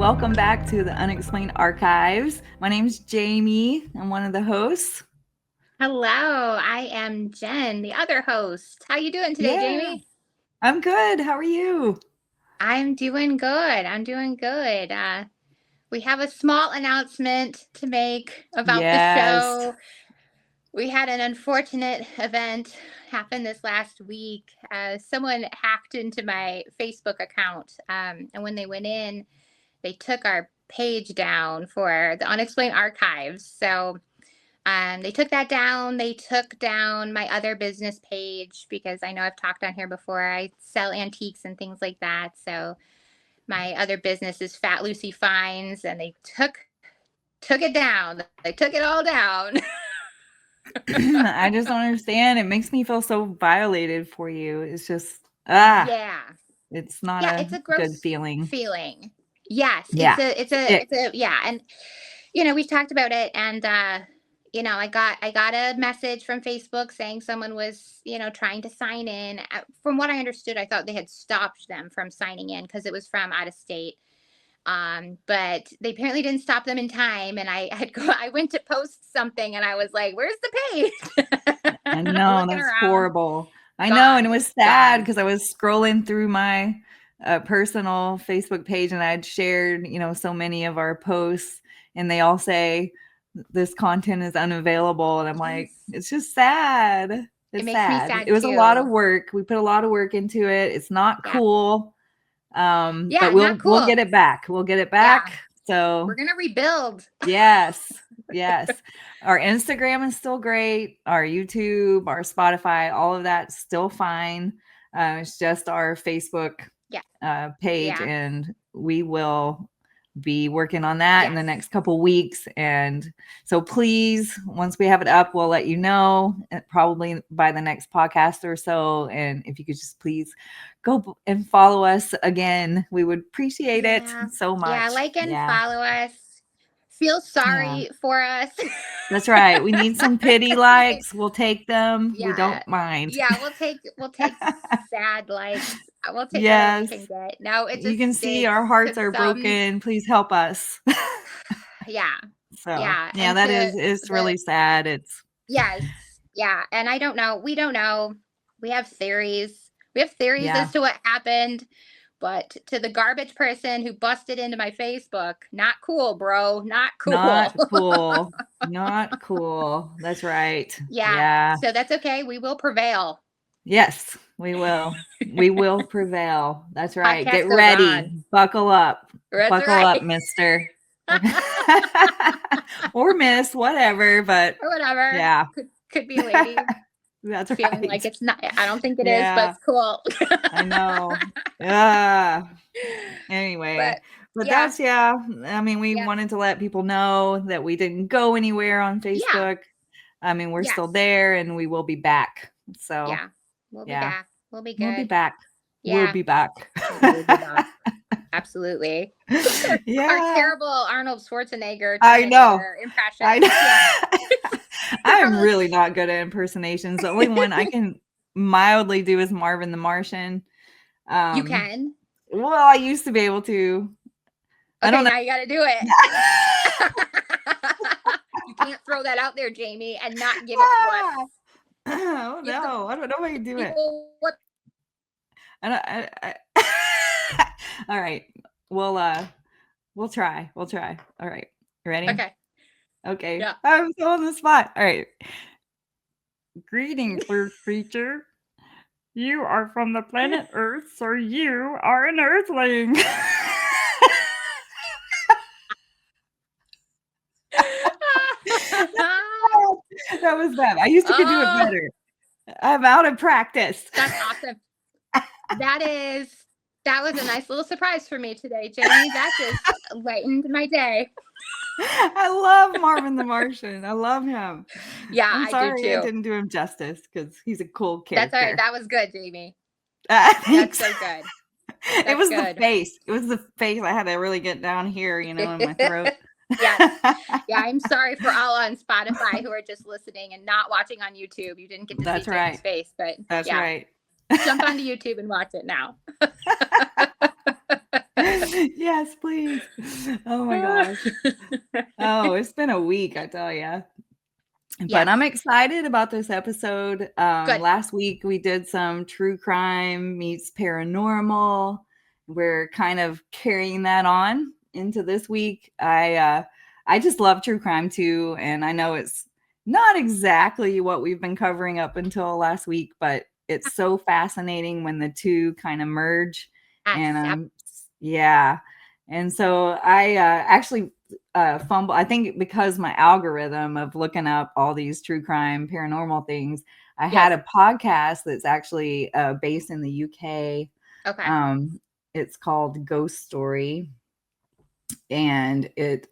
Welcome back to the Unexplained Archives. My name's Jaime. I'm one of the hosts. Hello, I am Jen, the other host. How you doing today, Yeah, Jaime? I'm good. How are you? I'm doing good. I'm doing good. We have a small announcement to make about the Yes. show. We had an unfortunate event happen this last week. Someone hacked into my Facebook account, and when they went in, they took our page down for the Unexplained Archives. So they took that down. They took down my other business page because I know I've talked on here before. I sell antiques and things like that. So my other business is Fat Lucy Finds, and they took it down. They took it all down. I just don't understand. It makes me feel so violated for you. It's just, Yeah. it's not Yeah, a it's a good gross feeling. feeling. Yes, Yeah. Ick. yeah, and we've talked about it, and I got a message from Facebook saying someone was, trying to sign in. From what I understood, I thought they had stopped them from signing in because it was from out of state. But they apparently didn't stop them in time, and I went to post something, and I was like, "Where's the page?" I know, Looking that's around, horrible. I know, and it gone, was sad gone. because I was scrolling through my personal Facebook page and I'd shared, so many of our posts, and they all say this content is unavailable. And I'm like, Yes, it's just sad. it It's makes me sad. sad It was a lot of too. work. We put a lot of work into it. It's not Yeah, cool. But yeah, not we'll get cool. it back. We'll get it Yeah, back. So we're gonna rebuild. yes. Yes. Our Instagram is still great. Our YouTube, our Spotify, all of that's still fine. It's just our Facebook Yeah, page, yeah, and we will be working on that in the yes, next couple weeks. And so please, once we have it up, we'll let you know, probably by the next podcast or so. And if you could just please go and follow us again, we would appreciate it yeah, so yeah. much. Like and Yeah. follow us. Feel Yeah. sorry for us. That's right. We need some pity likes. We'll take them. We Yeah, don't mind. yeah. We'll take sad likes. We'll take whatever we Yes. can get. No, it You just can see stinks our hearts to are some. broken. Please help us. Yeah, So, yeah, yeah, and that to is it's the really sad. It's yes, yeah, and I don't know. We don't know. We have theories. We have theories yeah, as to what happened. But to the garbage person who busted into my Facebook, not cool, bro. Not cool. not cool. Not cool. That's right. Yeah. Yeah. So that's okay. We will prevail. Yes, we will. We will prevail. That's right. Podcast Get goes ready. on. Buckle up. That's Buckle up, right. mister. Or miss, whatever, but Or whatever. yeah. Could be a lady That's feeling like right. it's not. I don't think it is, but Yeah, it's cool. I know. Yeah. Anyway, But but yeah, that's yeah. I mean, we yeah, wanted to let people know that we didn't go anywhere on yeah. Facebook. I mean, we're still Yes. there and we will be back. So, Yeah. We'll be yeah, back. We'll be we'll be good. back. We'll Yeah. be back. We'll be back. Absolutely. Our Yeah, terrible Arnold Schwarzenegger I know. Terminator I impressions. Yeah. know. You're I'm probably like, really not good at impersonations. The only one I can mildly do is Marvin the Martian. you Um, can. well, I used to be able to. I Okay, don't know. now you got to do it. You can't throw that out there, Jaime, and not give it to us. Oh You have to no, I don't know how you do it. people what. I don't, all right. We'll we'll try. We'll try. All right. Ready? Okay. Okay. Yeah. I'm so on the spot. All right. Greetings, Earth creature. You are from the planet Earth, so you are an Earthling. That was bad. I used to could do it Oh, better. I'm out of practice. that's awesome. That was a nice little surprise for me today, Jaime. That just lightened my day. I love Marvin the Martian. I love him. Yeah, I'm I do sorry I too. didn't do him justice because he's a cool That's all right. character. That was good, Jaime. That's Thanks. so good. It That's was the good. face. It was the face. I had to really get down here, in my throat. Yes. Yeah, I'm sorry for all on Spotify who are just listening and not watching on YouTube. You didn't get to see That's Jamie's right. face, but That's yeah, right. jump onto YouTube and watch it now. Yes, please. Oh my gosh. Oh, it's been a week, I tell you. But I'm Yes. excited about this episode. Good. Last week we did some true crime meets paranormal. We're kind of carrying that on into this week. I just love true crime too, and I know it's not exactly what we've been covering up until last week, but it's so fascinating when the two kind of merge. Yes. And yeah, and so I actually fumble. I think because my algorithm of looking up all these true crime paranormal things, I had Yes. a podcast that's actually based in the UK. Okay. Um, it's called Ghost Story, and it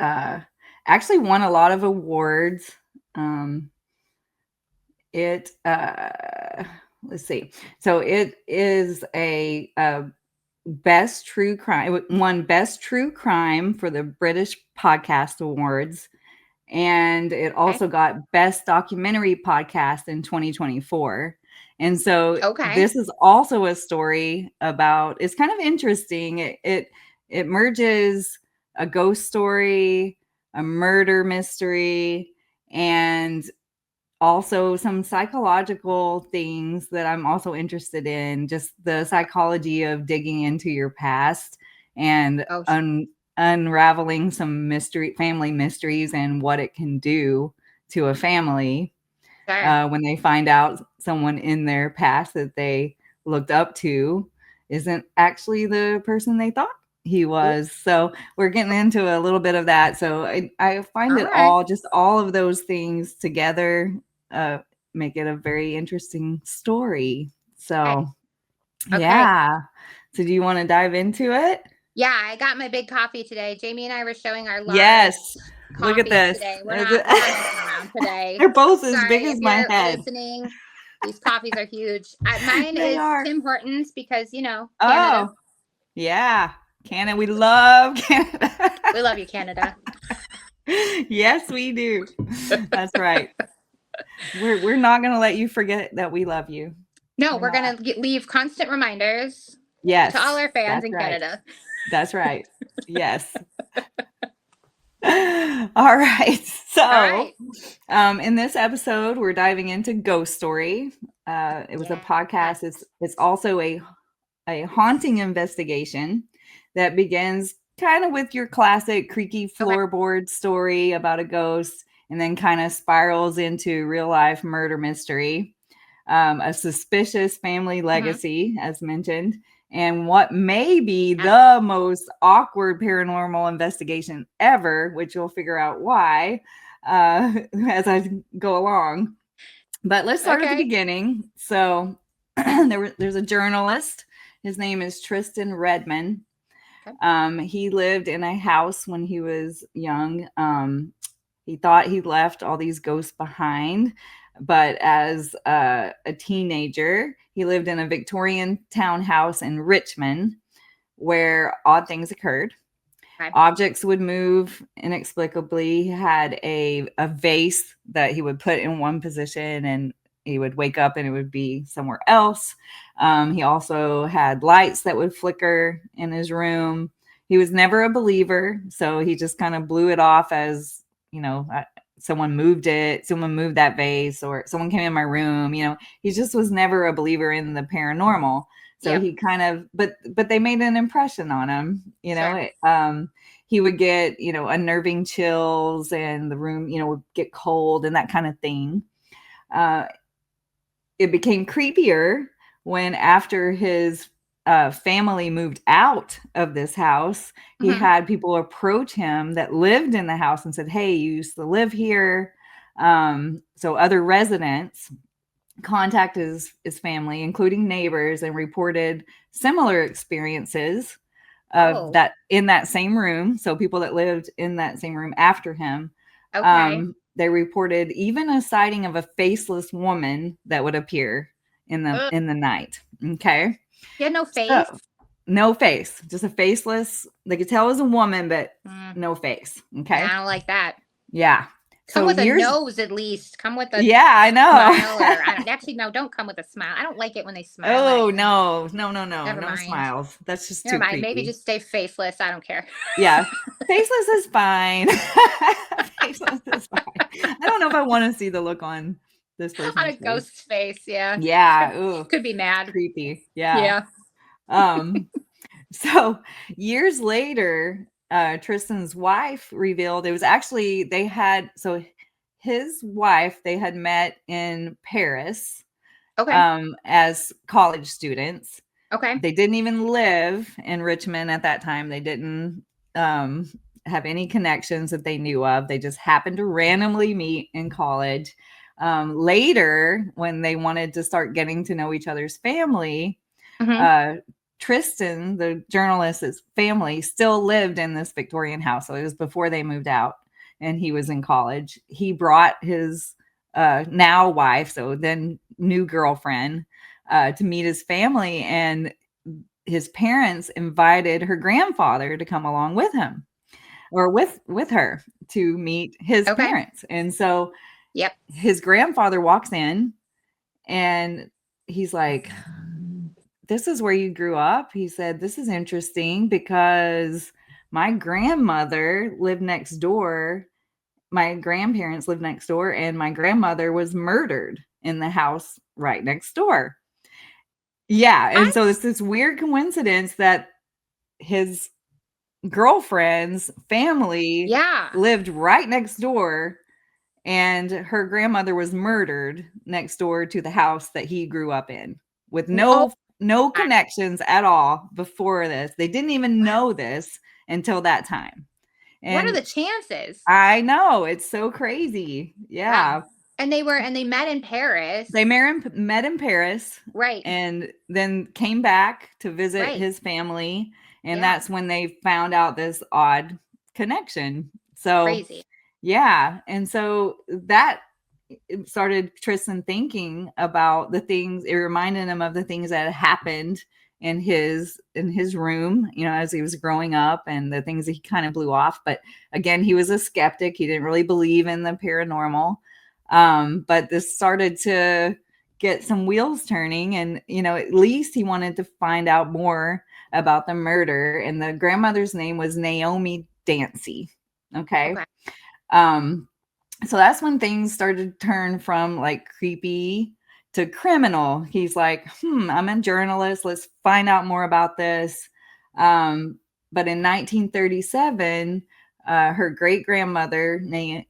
actually won a lot of awards. Um, it let's see. So it is a best true crime. It won best true crime for the British Podcast Awards, and it Okay. also got best documentary podcast in 2024. And so Okay. this is also a story about, it's kind of interesting. It merges a ghost story, a murder mystery, and also some psychological things that I'm also interested in, just the psychology of digging into your past and Oh, unraveling some family mysteries and what it can do to a family sure. when they find out someone in their past that they looked up to isn't actually the person they thought he Ooh, was. So we're getting into a little bit of that. So I find all it right. all of those things together uh, make it a very interesting story. Okay. So Okay. yeah. So do you want to dive into it? Yeah, I got my big coffee today. Jamie and I were showing our large Yes. Look at coffees this. today. We're not messing around today. They're both as big Sorry if as my you're head. listening. These coffees are huge. Mine They is are. Tim Hortons because Canada. Oh, yeah. Canada. We love Canada. We love you, Canada. Yes, we do. That's right. We're not gonna let you forget that we love you. No, We're we're not. gonna leave constant reminders to all Yes, our fans that's in right. Canada. That's right. Yes. All right. All So, right. in this episode, we're diving into Ghost Story. It was a Yes. podcast. It's also a haunting investigation that begins kind of with your classic creaky Okay. floorboard story about a ghost, and then kind of spirals into real life murder mystery, a suspicious family Hmm. legacy, as mentioned, and what may be Yes. the most awkward paranormal investigation ever, which you'll figure out why as I go along. But let's start at the Okay. beginning. So there's a journalist. His name is Tristan Redman. Okay. He lived in a house when he was young. He thought he left all these ghosts behind, but as a teenager, he lived in a Victorian townhouse in Richmond where odd things occurred. Okay. Objects would move inexplicably. He had a vase that he would put in one position and he would wake up and it would be somewhere else. He also had lights that would flicker in his room. He was never a believer, so he just kind of blew it off as, someone moved it, someone moved that vase, or someone came in my room. He just was never a believer in the paranormal. So Yep. he kind of, but they made an impression on him. Sure. He would get, unnerving chills and the room, would get cold and that kind of thing. Uh, it became creepier when after his family moved out of this house, he Hmm. had people approach him that lived in the house and said, "Hey, you used to live here." So other residents contacted his family, including neighbors, and reported similar experiences of Oh. that in that same room. So people that lived in that same room after him, Okay. they reported even a sighting of a faceless woman that would appear in the Ugh. in the night. Okay, He had no face. so no face, just a faceless. They could tell it was a woman, but Mm. no face. Yeah, I Okay, don't like that. yeah. Come So with a years, nose at least. Come with a yeah, I smile, or I know. don't actually no, don't come with a smile. I don't like it when they smile at Oh you. no, no, no, no, Never no mind. smiles. That's just Never too mind. Maybe creepy. just stay faceless. I don't care. Yeah, faceless is fine. Faceless is fine. I don't know if I want to see the look on this On person's a face. ghost's face, yeah. Yeah, Could ooh, could be mad. creepy. Yeah. Yeah. Um, so years later, Tristan's wife revealed it was actually his wife they had met in Paris Okay. as college students. Okay. They didn't even live in Richmond at that time. They didn't um, have any connections that they knew of. They just happened to randomly meet in college. Later, when they wanted to start getting to know each other's family, Hmm. uh, Tristan, the journalist's family, still lived in this Victorian house. So it was before they moved out and he was in college. He brought his now wife, so then new girlfriend, to meet his family. And his parents invited her grandfather to come along with him or with her to meet his Okay. parents. And so Yep. his grandfather walks in and he's like, this is where you grew up? He said, this is interesting because my grandmother lived next door. My grandparents lived next door, and my grandmother was murdered in the house right next door. Yeah. And so What? it's this weird coincidence that his girlfriend's family Yeah. lived right next door and her grandmother was murdered next door to the house that he grew up in with Oh no my. connections at all before this. They didn't even Wow. know this until that time. What are And the chances? I know it's so crazy. Wow. Yeah. And they met in They Paris. met in Paris Right. and then came back to visit Right. his family. And Yeah. that's when they found out this odd connection. So, Crazy. yeah. And so that it started Tristan thinking about the things, it reminded him of the things that had happened in his room, as he was growing up and the things that he kind of blew off. But again, he was a skeptic. He didn't really believe in the paranormal. But this started to get some wheels turning, and at least he wanted to find out more about the murder. And the grandmother's name was Naomi Dancy. Okay. Okay. um so that's when things started to turn from like creepy to criminal. He's like, I'm a journalist, let's find out more about this. But in 1937, her great grandmother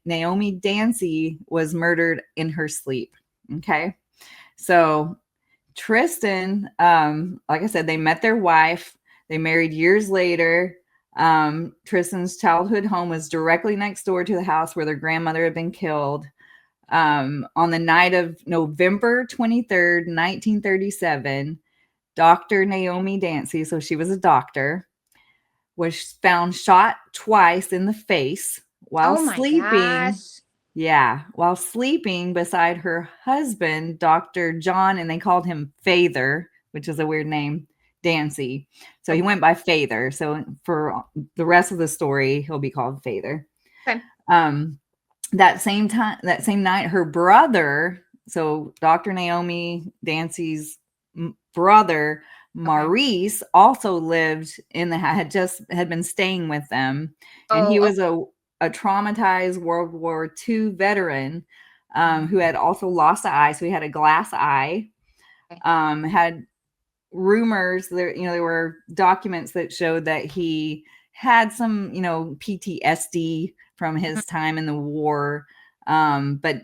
Naomi Dancy was murdered in her sleep. Okay. So Tristan, like I said, they met their wife. They married years later. Tristan's childhood home was directly next door to the house where their grandmother had been killed. On the night of November 23rd, 1937, Dr. Naomi Dancy, so she was a doctor, was found shot twice in the face while Oh my sleeping. gosh. Yeah, while sleeping beside her husband, Dr. John, and they called him Father, which is a weird name, Dancy. So he Okay. went by Father. So for the rest of the story, he'll be called Father. Okay. Um, that same night, her brother, so Dr. Naomi Dancy's brother, Okay. Maurice, also lived in the had been staying with them, and he Oh, was a traumatized World War II veteran, okay. who had also lost an eye, so he had a glass eye. Had rumors there were documents that showed that he had some PTSD from Mhm. his time in the war, but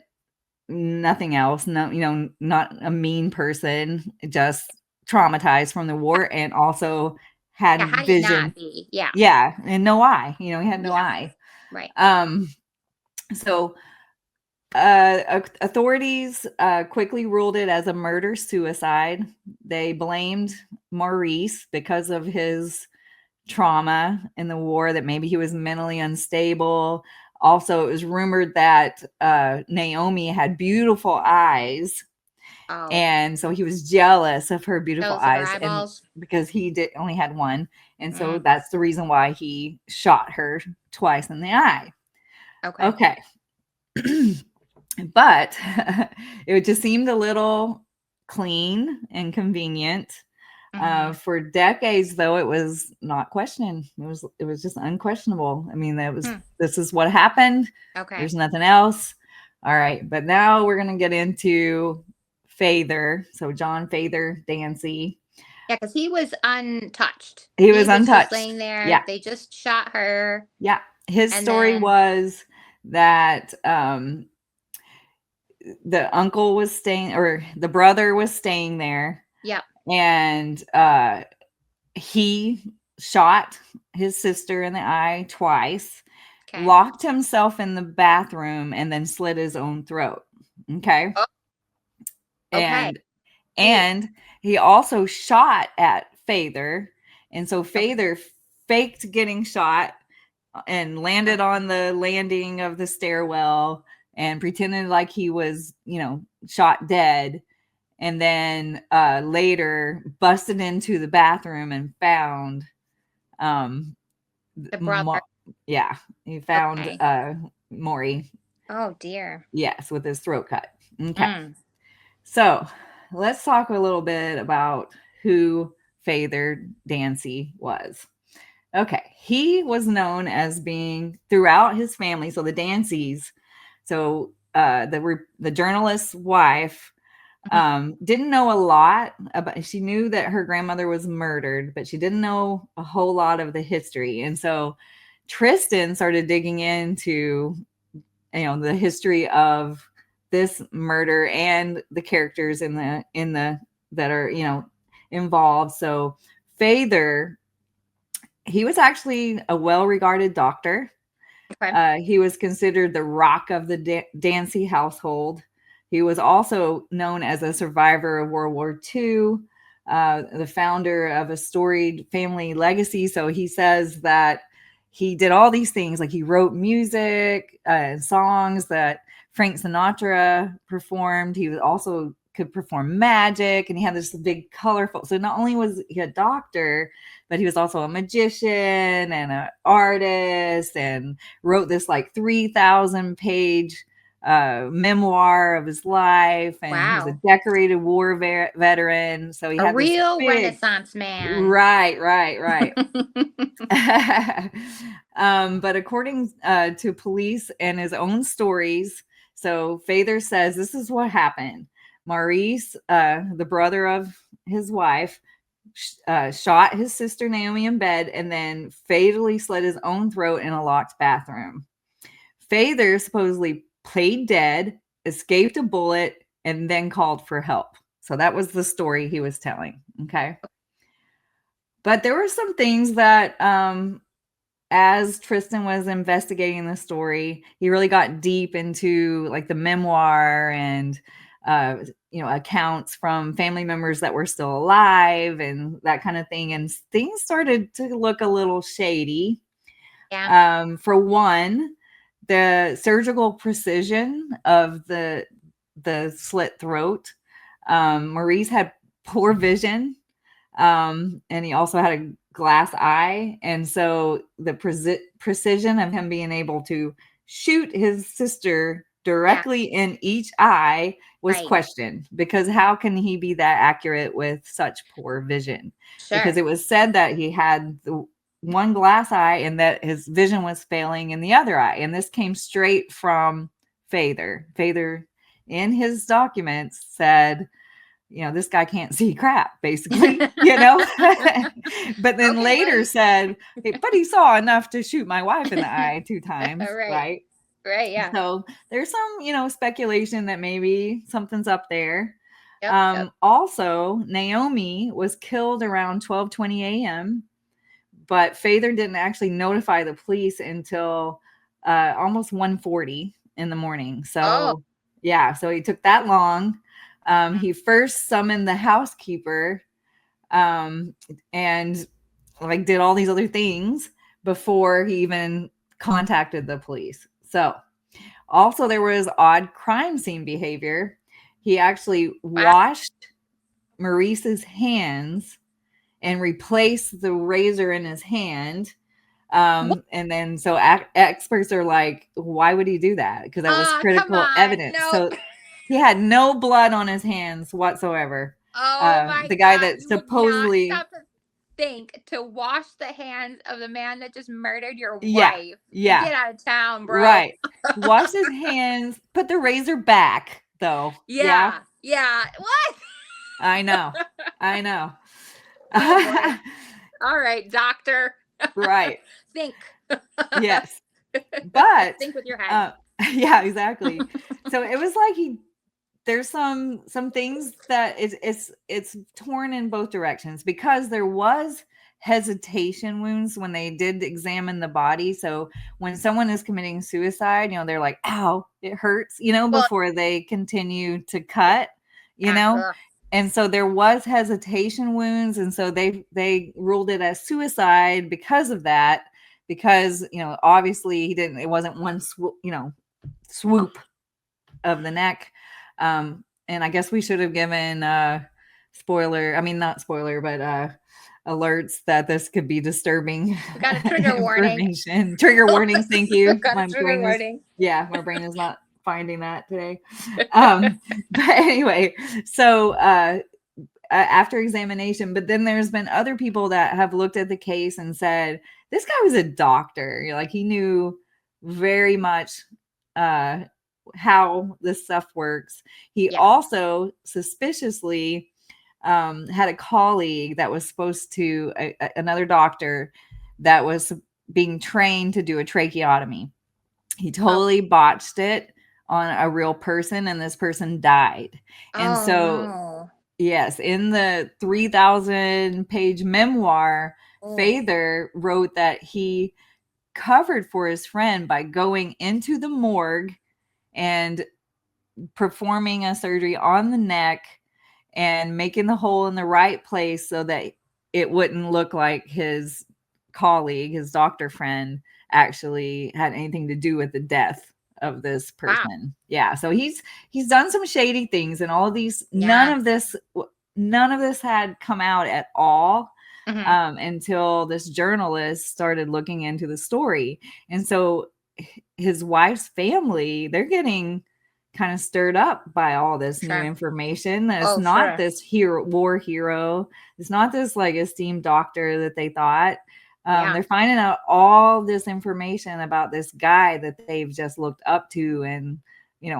nothing else. No, not a mean person, just traumatized from the war, and also Yeah, had how do you not vision. be? Yeah. Yeah, and no eye. He had no Yeah. eye. Right. um so authorities quickly ruled it as a murder suicide. They blamed Maurice because of his trauma in the war, that maybe he was mentally unstable. Also, it was rumored that Naomi had beautiful eyes, Oh, and so he was jealous of her beautiful those of her eyes, and eyeballs. because he did only had one, and so Mm, that's the reason why he shot her twice in the eye. okay. Okay. But it just seemed a little clean and convenient. Mm-hmm. For decades, though, it was not questioned. It was just unquestionable. I mean, Hmm. this is what happened. Okay. There's nothing else. All right, but now we're gonna get into Father. So John Father Dancy. Yeah, because he was untouched. He He was was just untouched. laying there. Yeah, They just shot her, yeah. His and story then was that the uncle was staying, or the brother was staying there, yep. and he shot his sister in the eye twice, Okay. locked himself in the bathroom, and then slit his own throat. Okay. Oh, okay. And Ooh. and he also shot at Father. And so Okay. Father faked getting shot and landed on the landing of the stairwell and pretended like he was, shot dead. And then later busted into the bathroom and found um The brother. yeah, he found Okay. Maury, Oh dear. yes, with his throat cut. Okay. Mm. So let's talk a little bit about who Father Dancy was. Okay, he was known as being throughout his family. So the Dancys, so the journalist's wife, Mhm. didn't know a lot about. She knew that her grandmother was murdered, but she didn't know a whole lot of the history. And so Tristan started digging into the history of this murder and the characters in the that are involved. So Father, he was actually a well-regarded doctor. Okay. He was considered the rock of the Dancy household. He was also known as a survivor of World War II, the founder of a storied family legacy. So he says that he did all these things, like he wrote music and songs that Frank Sinatra performed. He was also could perform magic, and he had this big colorful. So not only was he a doctor, but he was also a magician and an artist, and wrote this like 3,000 page memoir of his life. And he was a Wow. decorated war veteran. So he A had this real big, Renaissance man. right. But according to police and his own stories, so Father says this is what happened. Maurice, the brother of his wife, shot his sister Naomi in bed and then fatally slit his own throat in a locked bathroom. Father supposedly played dead, escaped a bullet, and then called for help. So that was the story he was telling. Okay. But there were some things that, as Tristan was investigating the story, he really got deep into like the memoir and, accounts from family members that were still alive and that kind of thing. And things started to look a little shady. Yeah. For one, the surgical precision of the slit throat. Maurice had poor vision, and he also had a glass eye, and so the precision of him being able to shoot his sister Yeah. directly in each eye was Right. questioned, because how can he be that accurate with such poor vision? Because Sure. it was said that he had the one glass eye and that his vision was failing in the other eye, and this came straight from Father in his documents said, this guy can't see crap, basically, but then Okay. Well, later said, hey, but he saw enough to shoot my wife in the eye 2 times, right. right? Right. Yeah. So there's some, speculation that maybe something's up there. Yep. Yep. Also, Naomi was killed around 12:20 a.m., but Father didn't actually notify the police until almost 1:40 in the morning. Oh. So yeah, so he took that long. He first summoned the housekeeper, um, and like did all these other things before he even contacted the police. So also there was odd crime scene behavior. He actually Wow. washed Maurice's hands and replaced the razor in his hand, What? And then so experts are like, why would he do that? Because that was Come critical on. evidence. No. So he had no blood on his hands whatsoever. Oh my The guy God. that You would not supposedly, stop to think to wash the hands of the man that just murdered your yeah, wife. yeah, Get out of town, bro. right. Wash his hands, put the razor back, though. Yeah, Yeah. Yeah. What? I know. I know. Oh boy. All right, doctor. Right. Think. Yes. But Think with your head. uh yeah, exactly. So it was like there's some things that it's torn in both directions, because there was hesitation wounds when they did examine the body. So when someone is committing suicide, they're like, ow, it hurts, Well, before they continue to cut, you yeah. know Ugh. and so there was hesitation wounds, and so they ruled it as suicide because of that, because obviously it wasn't one swoop of the neck. And I guess we should have given spoiler, I mean, not spoiler, but alerts that this could be disturbing We got a trigger warning. information. Trigger warnings, thank We you. got a trigger warning. My brain is not finding that today. But anyway, so after examination, but then there's been other people that have looked at the case and said, this guy was a doctor. Like, he knew very much how this stuff works. He Yeah. also suspiciously had a colleague that was supposed to, another doctor that was being trained to do a tracheotomy. He totally botched it on a real person, and this person died. And Oh so, no. yes, in the 3,000 page memoir, Oh. Father wrote that he covered for his friend by going into the morgue and performing a surgery on the neck and making the hole in the right place so that it wouldn't look like his colleague, his doctor friend, actually had anything to do with the death of this Wow. person. Yeah, so he's done some shady things, and all of these, Yeah. none of this had come out at all Mhm. until this journalist started looking into the story. And so his wife's family, they're getting kind of stirred up by all this new Sure. information. That it's Oh, not sure. this war hero. It's not this like esteemed doctor that they thought. Yeah. They're finding out all this information about this guy that they've just looked up to and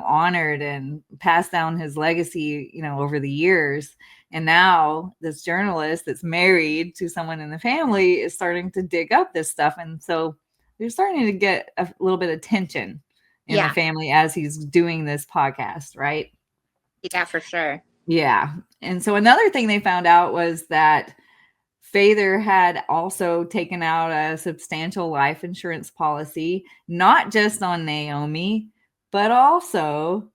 honored and passed down his legacy over the years. And now this journalist that's married to someone in the family is starting to dig up this stuff, and so they're starting to get a little bit of tension in the Yeah. family as he's doing this podcast, right? Yeah, for sure. Yeah. And so another thing they found out was that Father had also taken out a substantial life insurance policy, not just on Naomi, but also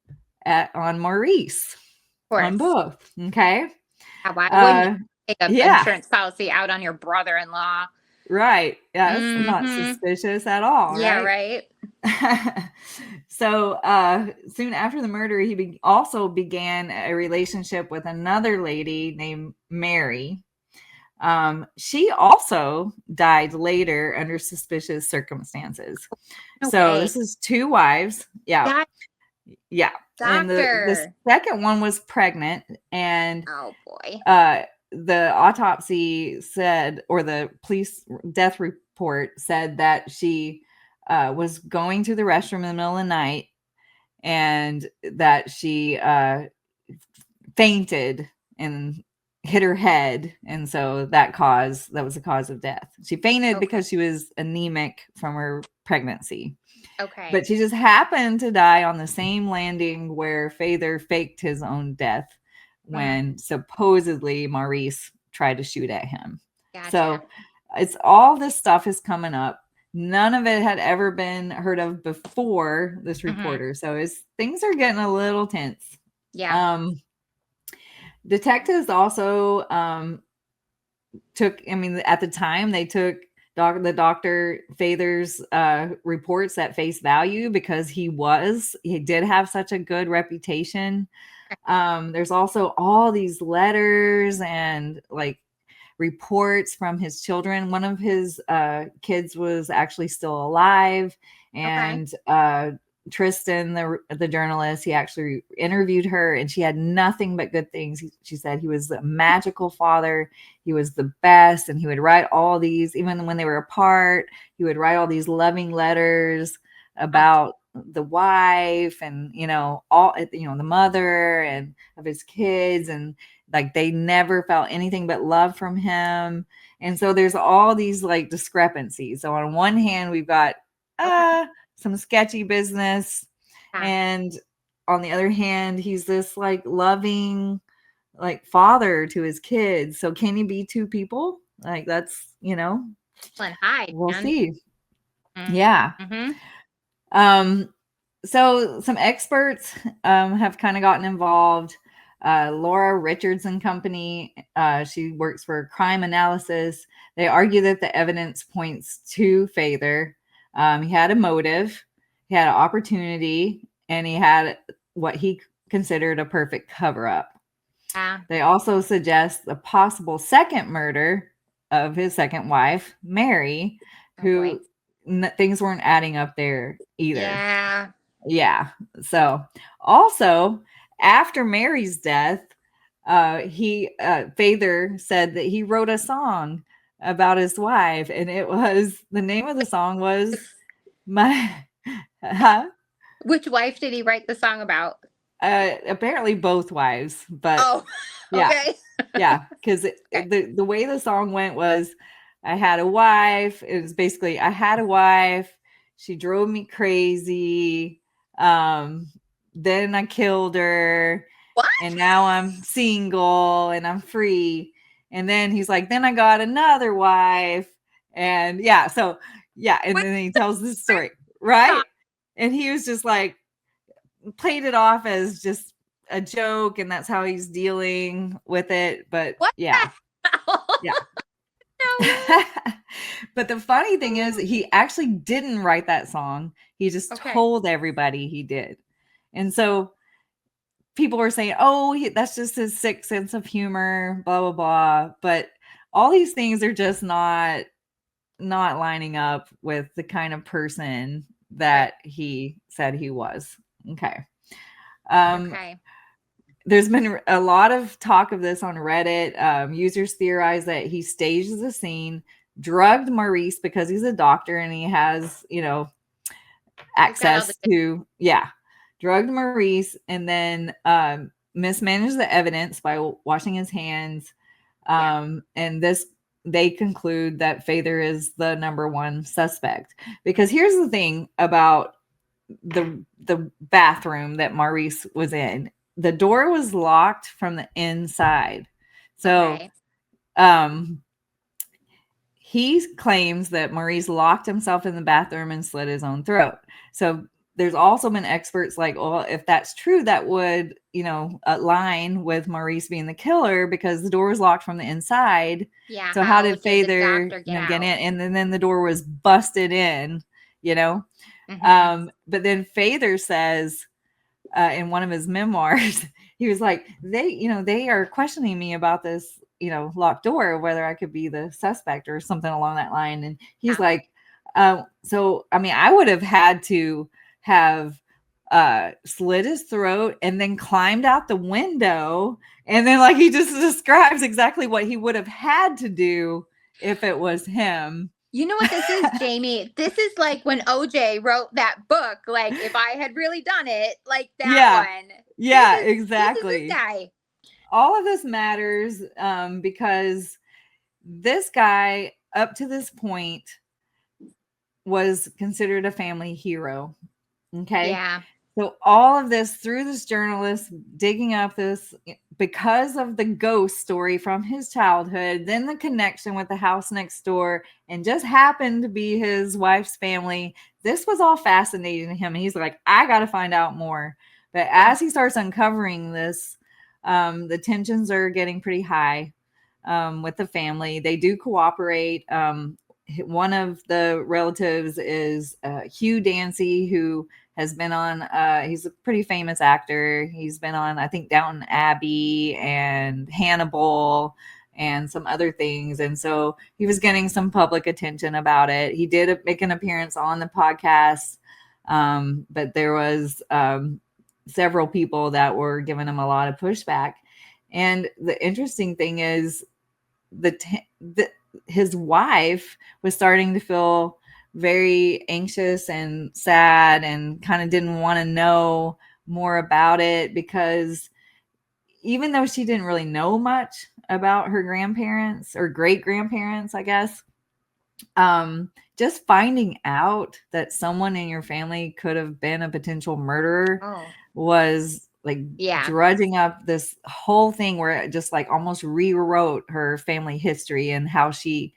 on Maurice, Of on course. both. Okay. Yeah, why wouldn't you take an Yeah. insurance policy out on your brother-in-law? Right. Yeah. That's not Mhm. suspicious at all. Yeah, Right. right? So soon after the murder, he also began a relationship with another lady named Mary. She also died later under suspicious circumstances. No So way. this is two wives. Yeah. That Yeah. And the doctor. second one was pregnant, and Oh boy. the autopsy said, or the police death report said, that she was going to the restroom in the middle of the night, and that she fainted and hit her head, and so that was the cause of death. She fainted Okay. because she was anemic from her pregnancy, Okay. but she just happened to die on the same landing where Father faked his own death when supposedly Maurice tried to shoot at him. Gotcha. So it's all this stuff is coming up. None of it had ever been heard of before this Mhm. reporter. So things are getting a little tense. Yeah. Detectives also at the time, they took the Dr. Father's reports at face value, because he did have such a good reputation. There's also all these letters and like reports from his children. One of his kids was actually still alive, Okay. and Tristan, the journalist, he actually interviewed her, and she had nothing but good things. She said he was a magical father. He was the best, and he would write all these, even when they were apart, he would write all these loving letters about the wife, and all, the mother and of his kids, and like they never felt anything but love from him. And so there's all these like discrepancies. So on one hand, we've got some sketchy business, Yeah. and on the other hand, he's this like loving like father to his kids. So can he be two people? Like that's, And hide, we'll man. see. Yeah. Mm-hmm. So some experts have kind of gotten involved. Laura Richards and Company, she works for crime analysis. They argue that the evidence points to Father. He had a motive, he had an opportunity, and he had what he considered a perfect cover-up. Yeah. They also suggest a possible second murder of his second wife, Mary, Oh boy. who things weren't adding up there either. Yeah. Yeah. So also after Mary's death, Father said that he wrote a song about his wife, and the name of the song was my huh? Which wife did he write the song about? Apparently both wives, but Oh, yeah. okay. Yeah, because Okay. the way the song went was, I had a wife. It was basically, I had a wife. She drove me crazy. Then I killed her, What? and now I'm single and I'm free. And then he's like, then I got another wife, and yeah, so yeah, and Wait, then he tells this story, stop. right? And he was just like, played it off as just a joke, and that's how he's dealing with it. But What yeah, the hell? yeah. No way. But the funny thing is, he actually didn't write that song. He just Okay. told everybody he did. And so people were saying, oh, that's just his sick sense of humor, blah, blah, blah. But all these things are just not lining up with the kind of person Right. that he said he was. Okay. Um, Okay. there's been a lot of talk of this on Reddit. Users theorize that he staged the scene, drugged Maurice because he's a doctor and he has, He's got all the access good. to, yeah, drugged Maurice, and then mismanaged the evidence by washing his hands. Yeah. And they conclude that Father is the number one suspect. Because here's the thing about the bathroom that Maurice was in. The door was locked from the inside. So Okay. um he claims that Maurice locked himself in the bathroom and slit his own throat. So there's also been experts like, well, if that's true, that would, align with Maurice being the killer because the door was locked from the inside. Yeah. So how How did did the Father, doctor get get in? out? And then the door was busted in, you know? Mm-hmm. But then Father says in one of his memoirs, he was like, they are questioning me about this, locked door, whether I could be the suspect or something along that line. And he's Yeah. like, so, I mean, I would have had to have slit his throat and then climbed out the window. And then like he just describes exactly what he would have had to do if it was him. You know what this is, Jaime? This is like when OJ wrote that book. Like, if I had really done it, like that Yeah. one. Yeah, This is this exactly. guy. All of this matters because this guy, up to this point, was considered a family hero. Okay. Yeah. So, all of this through this journalist digging up this because of the ghost story from his childhood, then the connection with the house next door, and just happened to be his wife's family. This was all fascinating to him. And he's like, I got to find out more. But Yeah. as he starts uncovering this, the tensions are getting pretty high with the family. They do cooperate. One of the relatives is Hugh Dancy, who has been on, he's a pretty famous actor. He's been on, I think, Downton Abbey and Hannibal and some other things. And so he was getting some public attention about it. He did make an appearance on the podcast, but there was several people that were giving him a lot of pushback. And the interesting thing is his wife was starting to feel very anxious and sad and kind of didn't want to know more about it, because even though she didn't really know much about her grandparents or great grandparents, I guess, just finding out that someone in your family could have been a potential murderer was like drudging up this whole thing where it just like almost rewrote her family history and how she,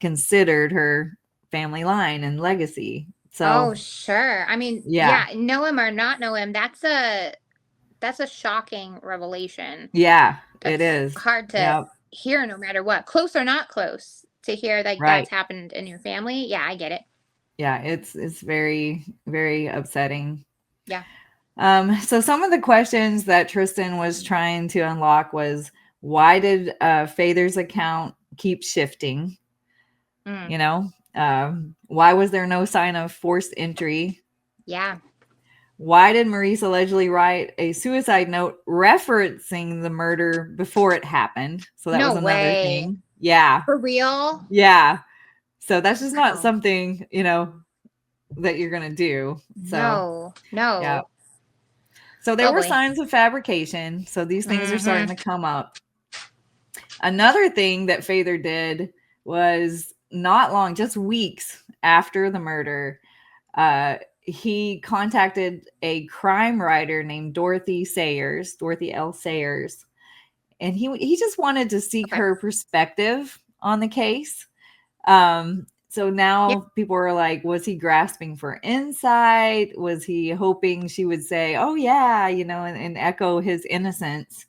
considered her family line and legacy. So, sure. I mean, know him or not know him, that's a shocking revelation. Yeah, it is hard to hear no matter what, close or not close, to hear like that's happened in your family. Yeah, I get it. Yeah, it's very, very upsetting. Yeah. So some of the questions that Tristan was trying to unlock was, why did Father's account keep shifting? Why was there no sign of forced entry? Yeah. Why did Maurice allegedly write a suicide note referencing the murder before it happened? So that was another thing. Yeah. For real? Yeah. So that's just not something, that you're going to do. So, no. Yeah. So there were signs of fabrication. So these things are starting to come up. Another thing that Father did was not long, just weeks after the murder, he contacted a crime writer named Dorothy L. Sayers, and he just wanted to seek her perspective on the case. So now people are like, was he grasping for insight? Was he hoping she would say, oh yeah, and echo his innocence?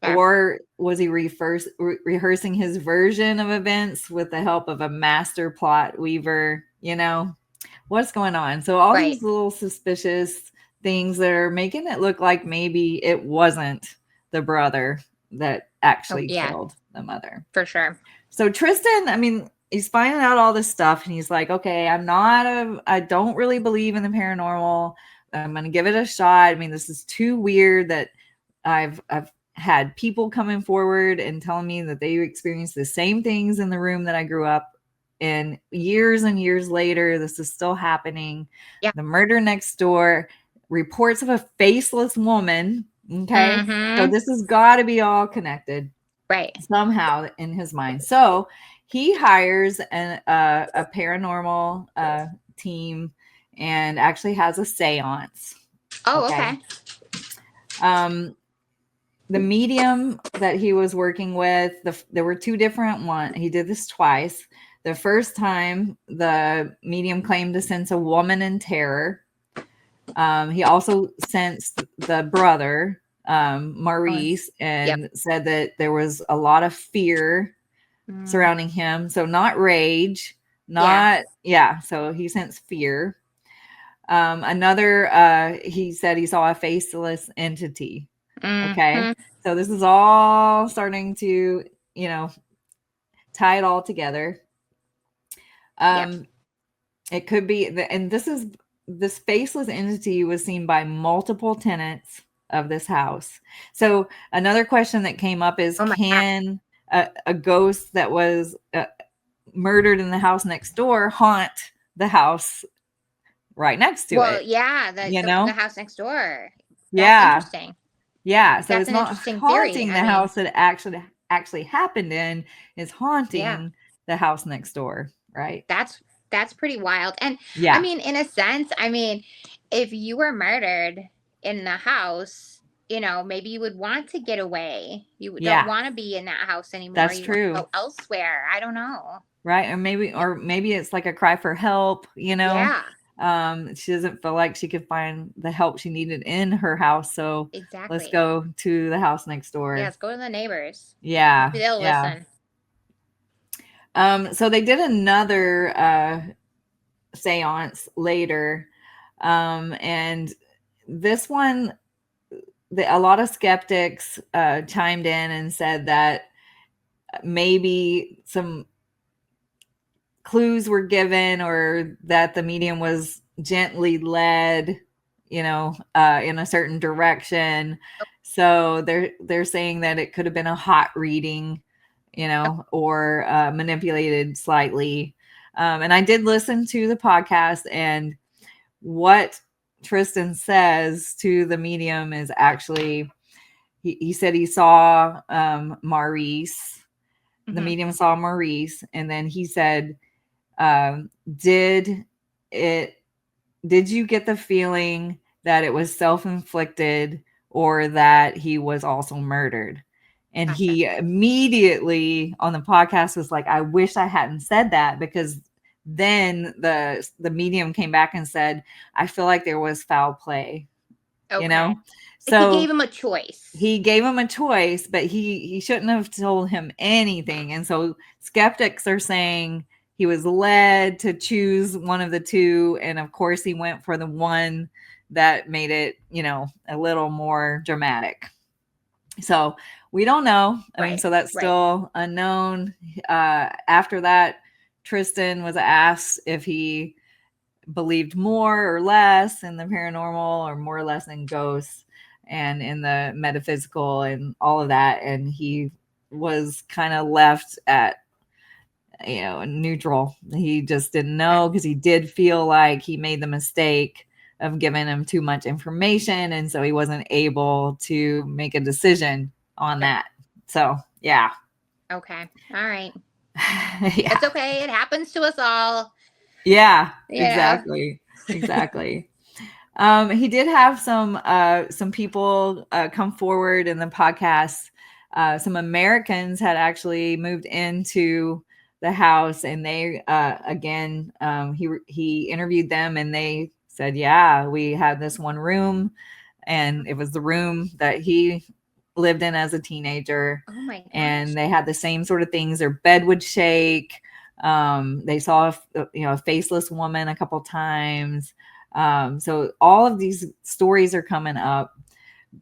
Or was he rehearsing his version of events with the help of a master plot weaver? What's going on? So all these little suspicious things that are making it look like maybe it wasn't the brother that actually killed the mother. For sure. So Tristan, he's finding out all this stuff and he's like, okay, I don't really believe in the paranormal. I'm going to give it a shot. This is too weird that I've had people coming forward and telling me that they experienced the same things in the room that I grew up in. Years and years later, this is still happening. Yeah. The murder next door, reports of a faceless woman. Okay. So this has got to be all connected. Right. Somehow in his mind. So he hires a paranormal team and actually has a seance. Oh, okay. The medium that he was working with, there were two different ones. He did this twice. The first time, the medium claimed to sense a woman in terror. He also sensed the brother, Maurice, and said that there was a lot of fear surrounding him. So not rage, so he sensed fear. He said he saw a faceless entity. Okay. So this is all starting to, tie it all together. It could be and this faceless entity was seen by multiple tenants of this house. So another question that came up is, can a ghost that was murdered in the house next door haunt the house right next to it? The house next door. That's interesting. Yeah, so it's not haunting the house that actually happened in, is haunting the house next door, right? That's pretty wild. And in a sense, if you were murdered in the house, maybe you would want to get away. You don't want to be in that house anymore. That's true. Want to go elsewhere. I don't know. Right. Or maybe it's like a cry for help, Yeah. She doesn't feel like she could find the help she needed in her house. So let's go to the house next door. Yeah, let's go to the neighbors. Yeah. Maybe they'll listen. So they did another seance later. And this one, a lot of skeptics chimed in and said that maybe some clues were given, or that the medium was gently led, in a certain direction. So they're saying that it could have been a hot reading, or manipulated slightly. And I did listen to the podcast, and what Tristan says to the medium is actually, he said he saw Maurice. The medium saw Maurice, and then he said, um, did it did you get the feeling that it was self-inflicted, or that he was also murdered? And Gotcha. he immediately on the podcast was like, I wish I hadn't said that, because then the medium came back and said, I feel like there was foul play, you Okay. know? He So gave him a choice. he gave him a choice, but he shouldn't have told him anything. And so skeptics are saying he was led to choose one of the two, and of course he went for the one that made it, a little more dramatic. So we don't know. I mean, Right. so that's Right. still unknown. After that, Tristan was asked if he believed more or less in the paranormal, or more or less in ghosts and in the metaphysical and all of that. And he was kind of left at, neutral. He just didn't know, because he did feel like he made the mistake of giving him too much information. And so he wasn't able to make a decision on that. So, yeah. Okay. All right. Yeah. It's okay. It happens to us all. Yeah, You know. exactly. Exactly. He did have some people come forward in the podcast. Some Americans had actually moved into the house, and they again, he interviewed them, and they said, yeah, we had this one room, and it was the room that he lived in as a teenager. Oh my gosh. And they had the same sort of things. Their bed would shake. They saw a faceless woman a couple times. So all of these stories are coming up.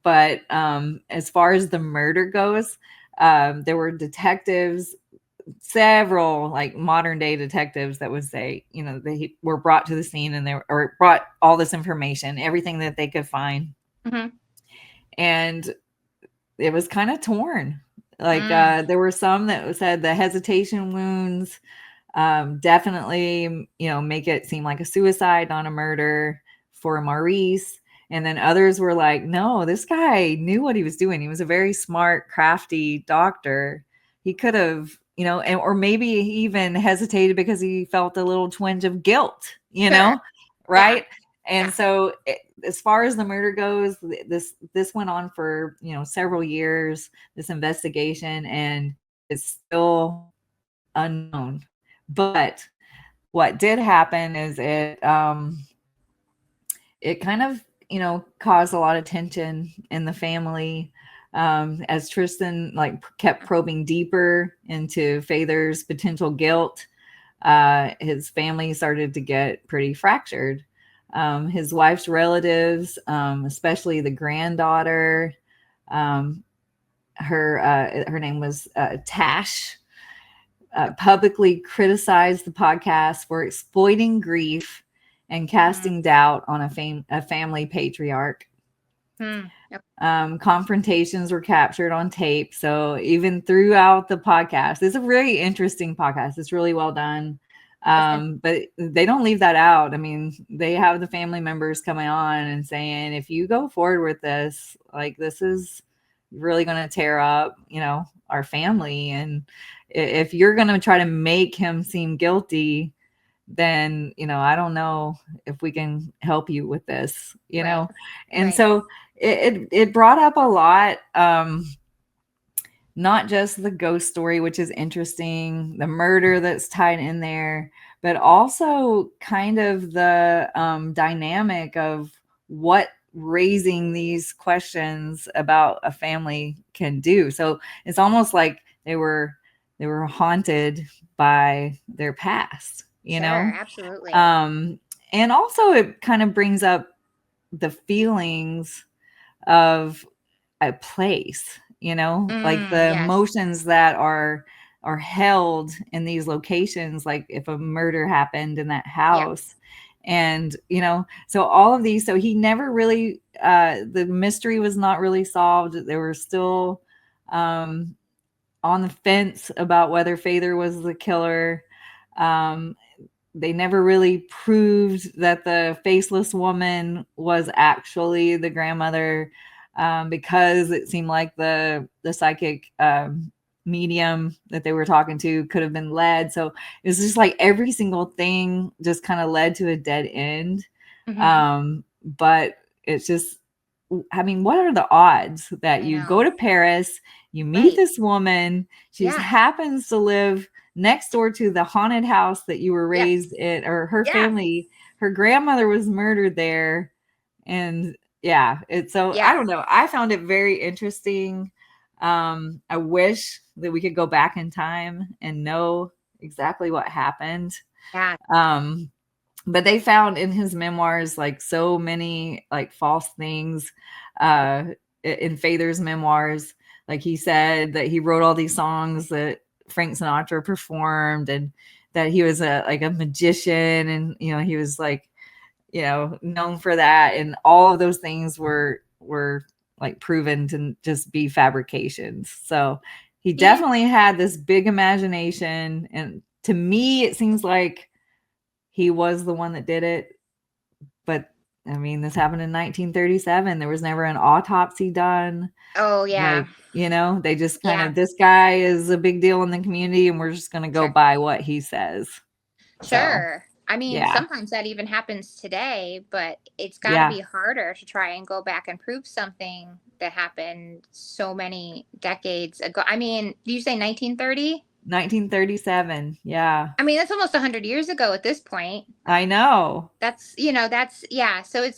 But as far as the murder goes, there were detectives, several like modern day detectives, that would say, they were brought to the scene, and or brought all this information, everything that they could find. Mm-hmm. And it was kind of torn. Like there were some that said the hesitation wounds definitely, make it seem like a suicide, not a murder for Maurice. And then others were like, no, this guy knew what he was doing. He was a very smart, crafty doctor. He could have, or maybe he even hesitated because he felt a little twinge of guilt, Sure. right? Yeah. And so as far as the murder goes, this went on for, several years, this investigation, and it's still unknown. But what did happen is it kind of, caused a lot of tension in the family, as Tristan like kept probing deeper into Father's potential guilt. His family started to get pretty fractured. His wife's relatives, especially the granddaughter, um, her name was Tash, publicly criticized the podcast for exploiting grief and casting doubt on a family patriarch. Yep. Confrontations were captured on tape. So even throughout the podcast, it's a really interesting podcast. It's really well done. But they don't leave that out. I mean, they have the family members coming on and saying, if you go forward with this, like, this is really going to tear up, our family. And if you're going to try to make him seem guilty, then, I don't know if we can help you with this, Right. And Right. so it brought up a lot, not just the ghost story, which is interesting, the murder that's tied in there, but also kind of the dynamic of what raising these questions about a family can do. So it's almost like they were haunted by their past, Sure. Absolutely. And also it kind of brings up the feelings of a place, like the Yes. emotions that are held in these locations, like if a murder happened in that Yep. house. And so all of these, so he never really, the mystery was not really solved. There were still um on the fence about whether Father was the killer. um they never really proved that the faceless woman was actually the grandmother, because it seemed like the psychic medium that they were talking to could have been led. So it was just like every single thing just kind of led to a dead end. Hmm. But it's just, I mean, what are the odds that I you go know. to Paris, you meet Right. this woman, she just Yeah. happens to live next door to the haunted house that you were Yes. raised in, or her Yeah. family, her grandmother was murdered there. And yeah, it's, so I Yeah. don't know. I found it very interesting. I wish that we could go back in time and know exactly what happened. Yeah. Um, but they found in his memoirs like so many like false things, uh in Father's memoirs. Like he said that he wrote all these songs that Frank Sinatra performed, and that he was a like a magician, and he was like, known for that, and all of those things were like proven to just be fabrications. So he See? definitely had this big imagination, and to me it seems like he was the one that did it. But I mean, this happened in 1937. There was never an autopsy done. Oh, yeah. Like, they just kind Yeah. of, this guy is a big deal in the community and we're just going to go Sure. by what he says. So, Sure. I mean, yeah. sometimes that even happens today, but it's got to Yeah. be harder to try and go back and prove something that happened so many decades ago. I mean, do you say 1930? 1937. Yeah. I mean, that's almost 100 years ago at this point. I know. Yeah. So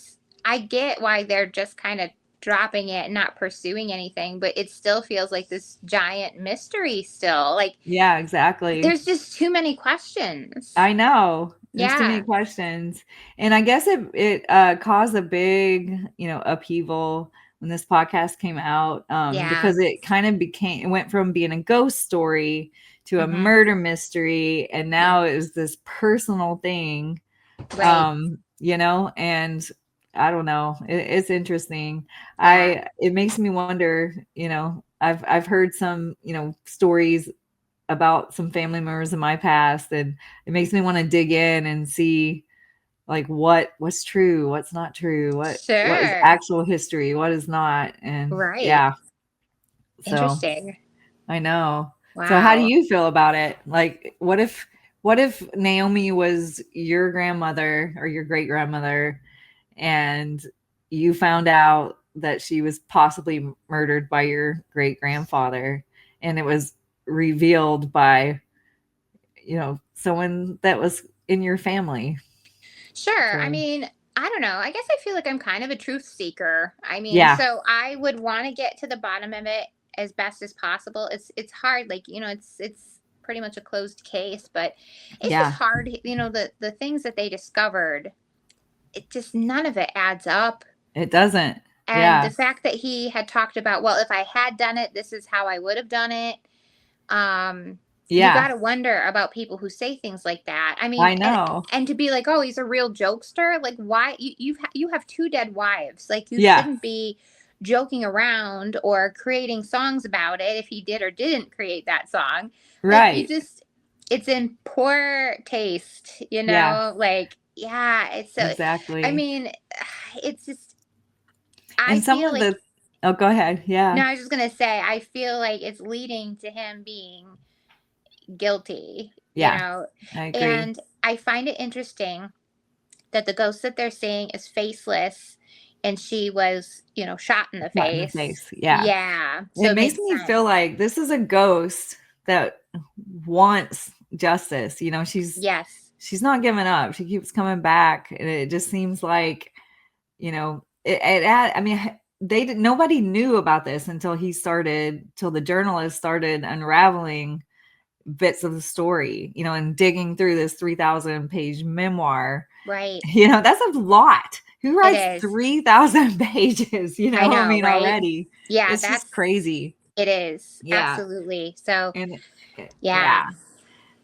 I get why they're just kind of dropping it and not pursuing anything, but it still feels like this giant mystery still. Like, Yeah, exactly. there's just too many questions. I know. There's too many Yeah. questions. And I guess it caused a big, upheaval when this podcast came out, Yeah. because it kind of it went from being a ghost story to a Hmm. murder mystery, and Yeah. now it was this personal thing. Right. And I don't know. It's interesting. Yeah. It makes me wonder, I've heard some, stories about some family members in my past, and it makes me want to dig in and see like what's true, what's not true, what is Sure. actual history, what is not. And Right. yeah, so Interesting. I know. So how do Wow. you feel about it? Like what if Naomi was your grandmother or your great grandmother, and you found out that she was possibly murdered by your great grandfather, and it was revealed by someone that was in your family? Sure. I So mean, I don't know. I guess I feel like I'm kind of a truth seeker. I mean, yeah, so I would want to get to the bottom of it as best as possible. It's hard, like, it's pretty much a closed case, but it's just yeah, hard, the things that they discovered, it just none of it adds up. it doesn't. And the Yeah, fact that he had talked about, well, if I had done it, this is how I would have done it. um you got yeah, to wonder about people who say things like that. I mean, I and know. and to be like, oh, he's a real jokester, like, why you have two dead wives, like, you Yeah, shouldn't be joking around or creating songs about it if he did or didn't create that song. Like, you right. just, it's in poor taste, Yeah, like, yeah, it's so, I exactly. mean, it's just, I And some feel of like, the Oh, go ahead. no, Yeah. I was just gonna say, I feel like it's leading to him being guilty, Yeah, I agree. and I find it interesting that the ghost that they're saying is faceless and she was, shot in the Shot in the face. face. Yeah. Yeah. So It it makes makes me sense. feel like this is a ghost that wants justice. Yes. She's not giving up. She keeps coming back, and it just seems like, I mean, nobody knew about this till the journalist started unraveling bits of the story, and digging through this 3,000 page memoir. Right. That's a lot. Who It writes is. 3,000 pages, I I know, mean, right? already. Yeah, It's just crazy. it is. Yeah. Absolutely. So, And yeah. yeah.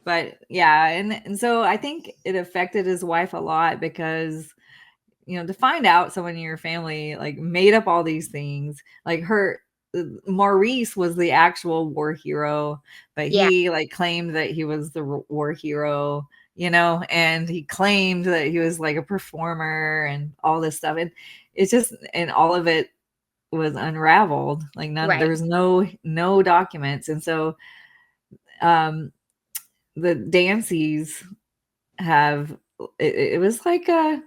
But yeah, and so I think it affected his wife a lot because to find out someone in your family like made up all these things, like her Maurice was the actual war hero, but Yeah. he like claimed that he was the war hero, and he claimed that he was like a performer and all this stuff. And it's just, and all of it was unraveled. Like there Right. was no documents. And so um the Dancy's have it was like a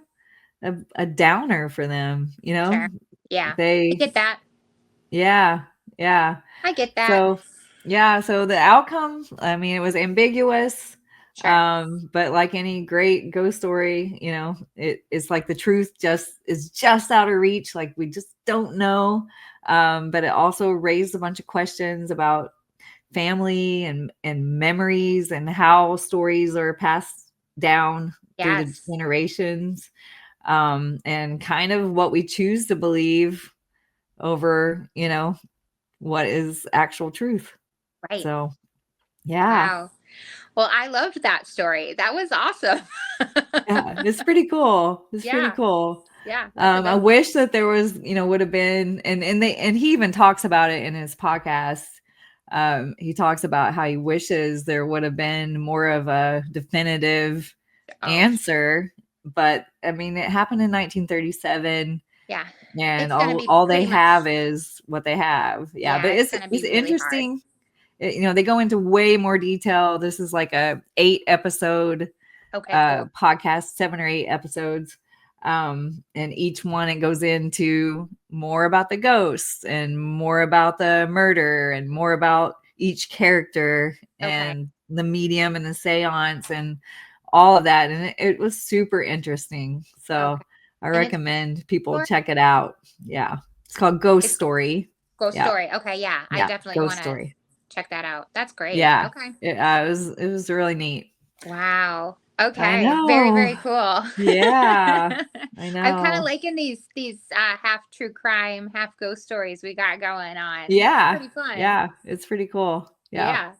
downer for them, Sure. Yeah. I they get that. yeah, yeah. I get that. So yeah, so the outcome, I mean, it was ambiguous. Sure. But like any great ghost story, it's like the truth is just out of reach, like we just don't know. But it also raised a bunch of questions about family and memories and how stories are passed down through the Yes. generations, and kind of what we choose to believe over what is actual truth. Right. So yeah, Wow. Well, I loved that story. That was awesome. yeah, it's pretty cool. It's pretty Yeah. cool. Yeah. That's a I good one. wish that there was, would have been, and he even talks about it in his podcast. He talks about how he wishes there would have been more of a definitive Oh, answer, but I mean, it happened in 1937, yeah. and It's going to be all they pretty have much, is what they have. Yeah, but yeah, it's going to it's be really hard. interesting. They go into way more detail. This is like a 8 episode Okay, cool. podcast, 7 or 8 episodes. And each one it goes into more about the ghosts and more about the murder and more about each character Okay. and the medium and the seance and all of that. And it was super interesting. So Okay. I And it's recommend people story? check it out. Yeah. It's called Ghost It's Story. Ghost Yeah. Story. Okay, yeah. I Yeah. definitely Ghost want to Story. check that out. That's great. Yeah. Okay. It was really neat. Wow. I Okay. Very, know. very cool. Yeah. I I'm kind of know. liking these half true crime, half ghost stories we got going on. It's Yeah. pretty fun. Yeah. It's pretty cool. Yeah. Yeah.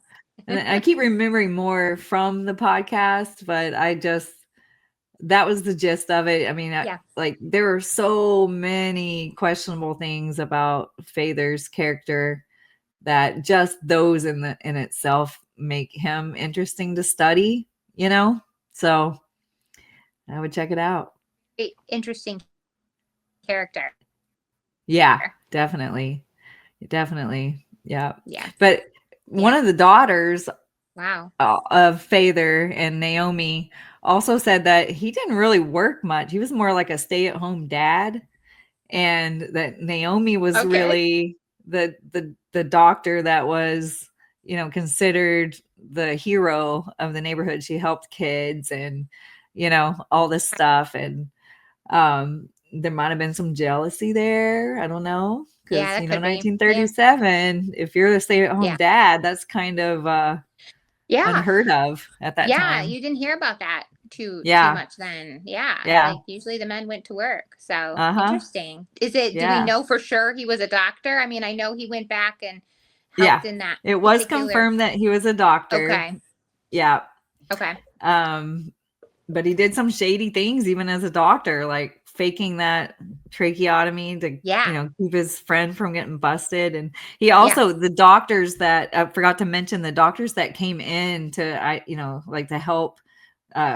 And I keep remembering more from the podcast, but that was the gist of it. I mean, Yeah. like there were so many questionable things about Father's character that just those in itself make him interesting to study. So I would check it out. Interesting character. Yeah, definitely. Definitely. Yeah. Yeah. But one Yeah. of the daughters Wow. of Father and Naomi also said that he didn't really work much. He was more like a stay-at-home dad, and that Naomi was Okay. really the doctor that was, considered the hero of the neighborhood. She helped kids and, all this stuff. And there might have been some jealousy there. I don't know. Yeah, Because, that could be. Yeah. 1937, if you're a stay-at-home Yeah. dad, that's kind of Yeah. unheard of at that Yeah. time. You didn't hear about that too Yeah. much then. Yeah. Yeah. Like usually the men went to work. So Uh-huh. interesting. Do we Yeah. know for sure he was a doctor? I mean, I know he went back and Yeah. helped in that It was particular. confirmed that he was a doctor. Okay. Yeah. Okay. Um, but he did some shady things even as a doctor, like faking that tracheotomy to, Yeah. keep his friend from getting busted. And he Yeah. also, the doctors that I forgot to mention, the doctors that came in like to help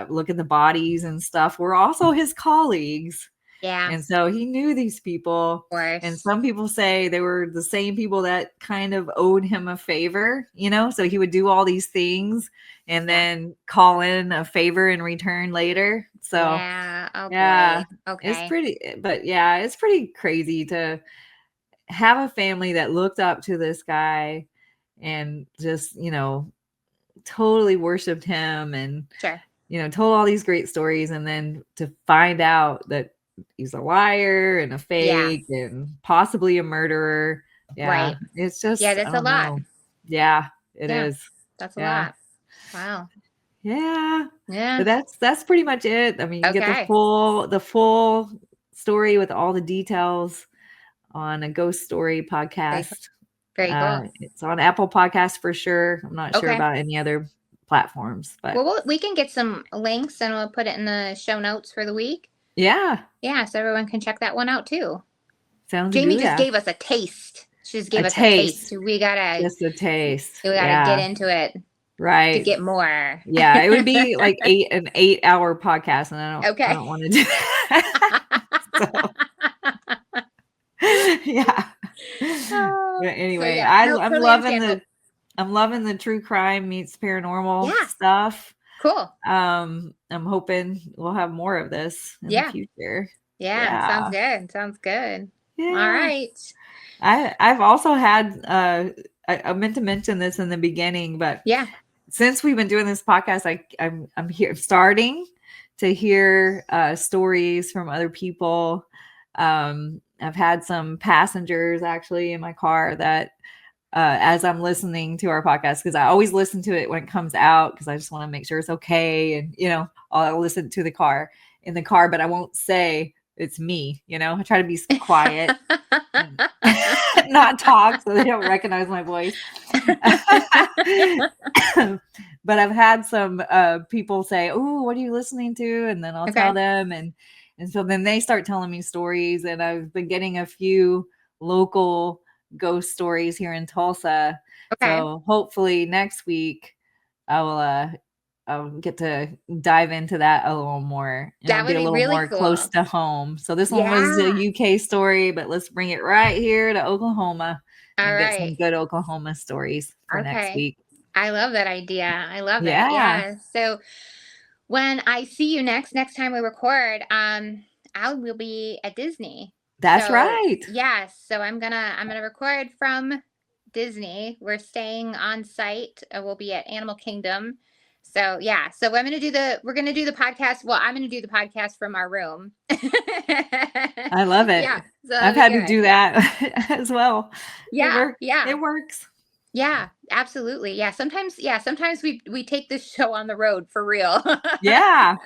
look at the bodies and stuff were also his colleagues. Yeah. And so he knew these people. Of And course. some people say they were the same people that kind of owed him a favor. So he would do all these things and Yeah. then call in a favor in return later. So Yeah. Oh yeah, boy. Okay. it's pretty crazy to have a family that looked up to this guy and just, totally worshiped him and, Sure. told all these great stories. And then to find out that he's a liar and a Yeah. fake and possibly a murderer. Yeah. Right. It's Yeah, just, I that's a don't lot. know. Yeah, it Yeah. is. That's a Yeah. lot. Wow. Yeah. But Yeah. that's pretty much it. I mean, you get Okay. the full story with all the details on a ghost story Very, podcast. very cool. It's on Apple Podcasts for sure. I'm not sure Okay. about any other platforms, but Well, we can get some links and we'll put it in the show notes for the week. yeah, Yeah, so everyone can check that one out too. sounds Jamie good. just gave us a taste. She just gave A us a taste. taste. We gotta Just a taste. get into it to Right. get more. Yeah, it would be like an 8-hour podcast, and I Okay. don't want to do that. Yeah. Oh, But anyway, yeah. I'm Totally loving understandable. I'm loving the true crime meets paranormal Yeah. stuff. Cool. I'm hoping we'll have more of this in the future. Yeah. Sounds good. Yeah. All right. I've also had I meant to mention this in the beginning, but Yeah. since we've been doing this podcast, I'm here starting to hear stories from other people. I've had some passengers actually in my car that as I'm listening to our podcast, because I always listen to it when it comes out because I just want to make sure it's okay, and I'll listen to in the car, but I won't say it's me. I try to be quiet and not talk so they don't recognize my voice. But I've had some people say, "Oh, what are you listening to?" And then I'll tell them, and so then they start telling me stories, and I've been getting a few local ghost stories here in Tulsa. So hopefully next week I'll get to dive into that a little more. That would be a little really more cool. Close to home. So this one was a UK story, but let's bring it right here to Oklahoma and get some good Oklahoma stories for next week. I love that idea. I love it. Yeah. So when I see you next time we record, we'll be at Disney. That's right. Yes. So I'm gonna record from Disney. We're staying on site. We'll be at Animal Kingdom. So yeah. So we're gonna do the podcast. Well, I'm gonna do the podcast from our room. I love it. Yeah. So I've had to do that as well. Yeah. It works. Yeah, absolutely. Yeah. Sometimes we take this show on the road for real. Yeah.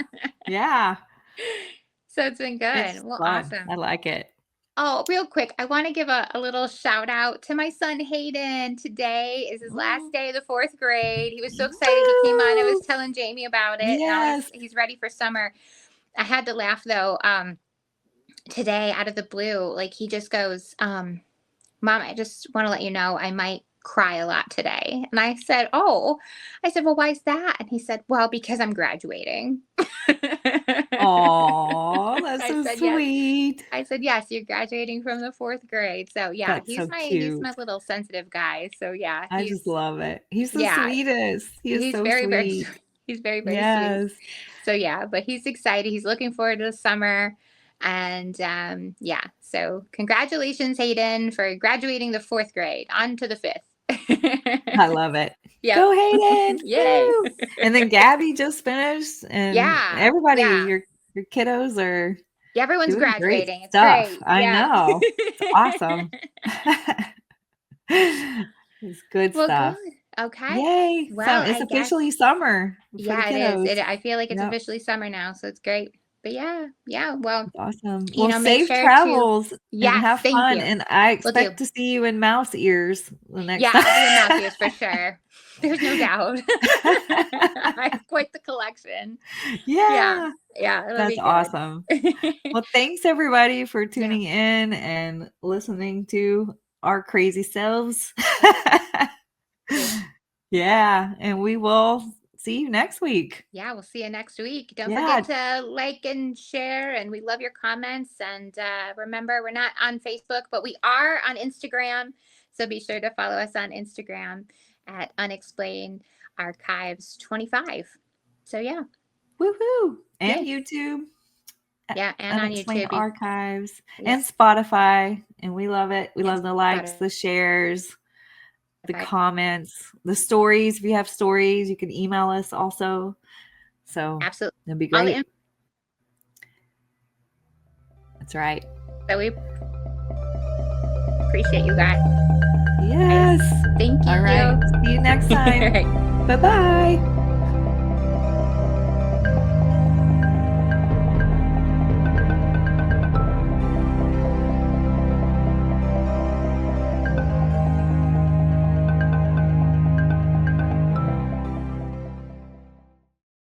So it's been good. It's well, fun. Awesome. I like it. Oh, real quick, I want to give a little shout out to my son Hayden. Today is his last day of the 4th grade. He was so excited. He came on. I was telling Jamie about it. Yes. He's ready for summer. I had to laugh though. Today out of the blue, like he just goes, Mom, I just want to let you know I might cry a lot today. And I said, well, why is that? And he said, well, because I'm graduating. Oh, that's so sweet. Yes. I said, yes, you're graduating from the 4th grade. So yeah, that's he's my little sensitive guy. So yeah, I just love it. He's the sweetest. He's so very, sweet. very, he's very, very sweet. So yeah, but he's excited. He's looking forward to the summer. And so congratulations, Hayden, for graduating the 4th grade. On to the 5th. I love it. Yeah. Go Hayden. Yay. And then Gabby just finished. And everybody, your kiddos are everyone's graduating. It's stuff. Great. I know. It's awesome. It's good stuff. Good. Okay. Yay. Well, it's officially summer. Yeah, it is. I feel like it's officially summer now, so it's great. But yeah. Well, awesome. Safe travels. And have fun. You. And I expect to see you in mouse ears the next time. I'll be in mouse ears for sure. There's no doubt. I have quite the collection. Yeah. That's awesome. Well, thanks everybody for tuning in and listening to our crazy selves. Yeah. And we will see you next week. Yeah, we'll see you next week. Don't forget to like and share, and we love your comments. And remember, we're not on Facebook, but we are on Instagram. So be sure to follow us on Instagram at Unexplained Archives 25. So yeah. Woohoo! And YouTube. Yeah, and on YouTube. Archives and Spotify. And we love it. We love the likes, the shares, the comments, the stories. If you have stories, you can email us also. So absolutely, that'd be great. That's right. So we appreciate you guys. Yes. Thank you. All right. See you next time. Bye-bye.